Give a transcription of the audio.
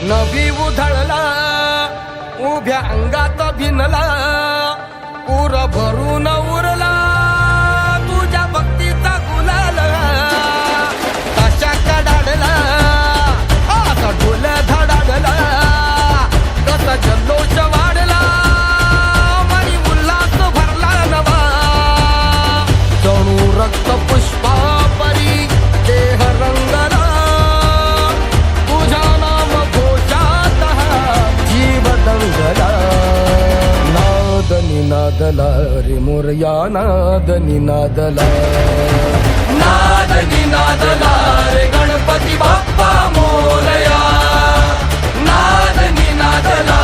नवी उधळला उभ्या अंगात भिनला उर भरून उरला तुझ्या भक्तीचा गुलाल कशा कडाडला असा ढोल धडाडला कसा जल्लोष वाढला मनी उल्हास भरला नवा जणू रक्त पुष्पा परी देह रंगला तुझ्या नाम घोषात जीव दंगला नाद निनादला रे मोरया नाद निनादला नाद निनादला रे गणपती बाप्पा मोरया नाद निनादला